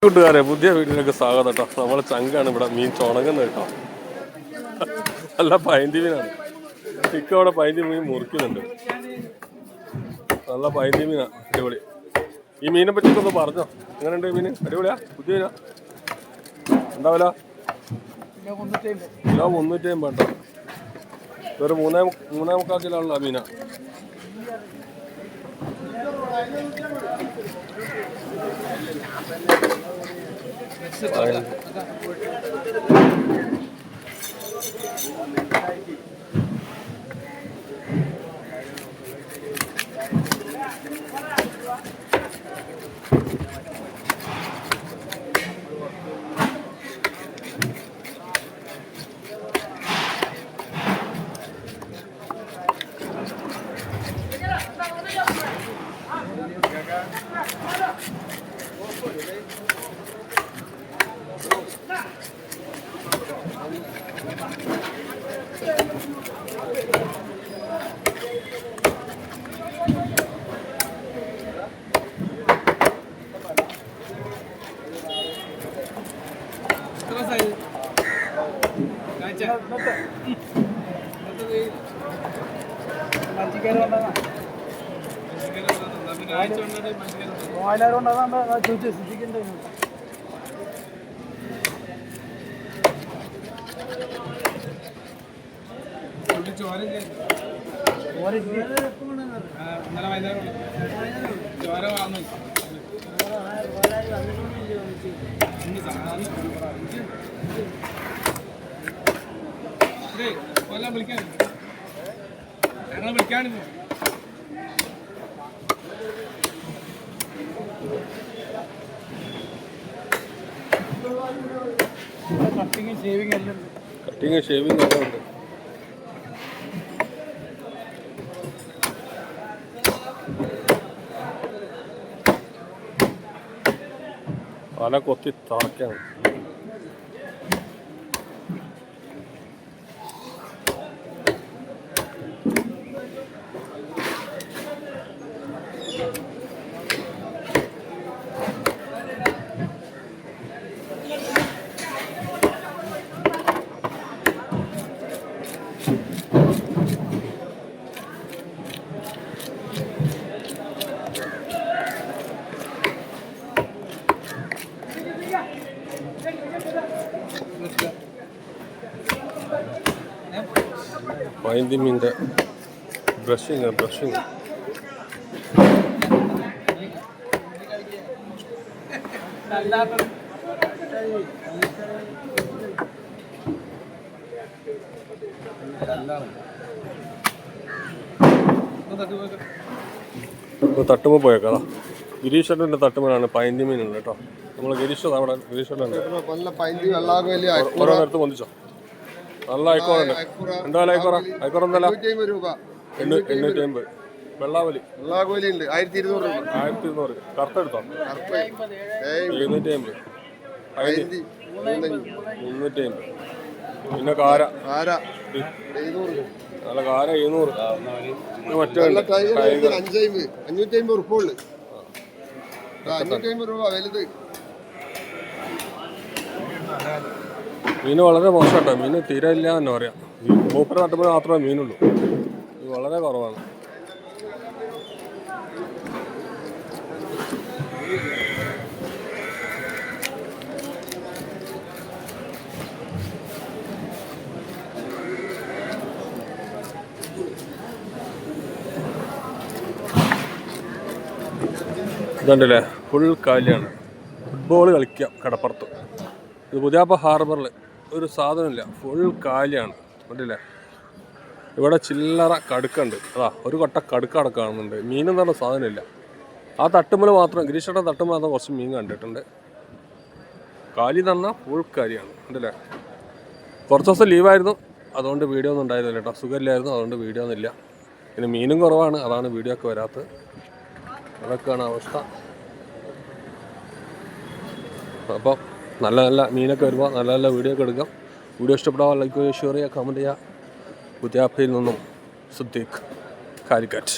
കൂട്ടുകാരെ പുതിയ വീട്ടിലേക്ക് സ്വാഗതം കേട്ടോ. നമ്മളെ ചങ്കാണ് ഇവിടെ മീൻ ചുണങ്ങുന്നത് കേട്ടോ. നല്ല പൈന്തി മീനാണ്. ഇക്ക അവിടെ പൈന്തി മീൻ മുറിക്കുന്നുണ്ട്. നല്ല പൈന്തി മീനാ, അടിപൊളി. ഈ മീനെ പറ്റിയൊക്കെ ഒന്ന് പറഞ്ഞോ, എങ്ങനെയുണ്ട് മീൻ? അടിപൊളിയാ, പുതിയ മീനാ. എന്താവില്ല? കിലോ 350 കേട്ടോ. ഒരു 3.25 കിലോ ഉള്ള മീനാ. കട്ടിങ് ഷേവിങ് എല്ലാം ഉണ്ട്. പല കൊത്തി തറക്കാണ്. പൈന്തി മീൻ്റെ ബ്രഷിങ് തട്ടുമ്പോൾ പോയേക്കാ. ഗിരീഷേട്ടൻ്റെ തട്ടുമനാണ് പൈന്തി മീനുണ്ട് കേട്ടോ. നമ്മൾ ഗിരീഷ് അവിടെ ഗിരീഷേട്ടനുണ്ട്. ഓരോന്നിടത്ത് പൊന്തിച്ചോ. നല്ല അയക്കോറുണ്ട്. എന്താ അയക്കോറ എന്തല്ല? 850. വെള്ളാവലി 1200. കറുത്തെടുത്തോ? 750. 350. പിന്നെ കാര നല്ല കാര 700. മറ്റേ 550 ഉറുപ്പുള്ളു. 550 രൂപ വലുത്. മീന് വളരെ മോശം കേട്ടോ. മീന് തീരെ ഇല്ല തന്നെ പറയാം. മൂപ്പര നട്ടുമ്പോൾ മാത്രമേ മീനുള്ളൂ. ഇത് വളരെ കുറവാണ്. ഇതുണ്ടല്ലേ, ഫുൾ കാലിയാണ്. ഫുട്ബോൾ കളിക്കാം കടപ്പുറത്ത്. ഇത് പുതിയാപ്പ ഹാർബറിൽ ഒരു സാധനമില്ല, ഫുൾ കാലിയാണ്. കണ്ടില്ലേ, ഇവിടെ ചില്ലറ കടുക്കുണ്ട്. അതാ ഒരു കൊട്ട കടുക്ക അടക്കാണുന്നുണ്ട്. മീനെന്ന് പറഞ്ഞ സാധനമില്ല. ആ തട്ടുമ്മൽ മാത്രം, ഗിരീഷയുടെ തട്ടുമ്മൽ മാത്രം കുറച്ച് മീൻ കണ്ടിട്ടുണ്ട്. കാലി തന്നെ ഫുൾ കാലിയാണ്. കണ്ടില്ലേ, കുറച്ച് ദിവസം ലീവായിരുന്നു, അതുകൊണ്ട് വീഡിയോ ഒന്നും ഉണ്ടായിരുന്നില്ല കേട്ടോ. സുഖമില്ലായിരുന്നു, അതുകൊണ്ട് വീഡിയോ ഒന്നും ഇല്ല. പിന്നെ മീനും കുറവാണ്, അതാണ് വീഡിയോ ഒക്കെ വരാത്തത്. അതൊക്കെയാണ് അവസ്ഥ. അപ്പോൾ നല്ല നല്ല മീനൊക്കെ വരുമ്പോൾ നല്ല നല്ല വീഡിയോ ഒക്കെ എടുക്കാം. വീഡിയോ ഇഷ്ടപ്പെടാൻ ലൈക്ക് ചെയ്യുക, ഷെയർ ചെയ്യുക, കമൻറ്റ് ചെയ്യുക. പുതിയാപ്പയിൽ നിന്നും സിദ്ദീഖ് കാലിക്കറ്റ്.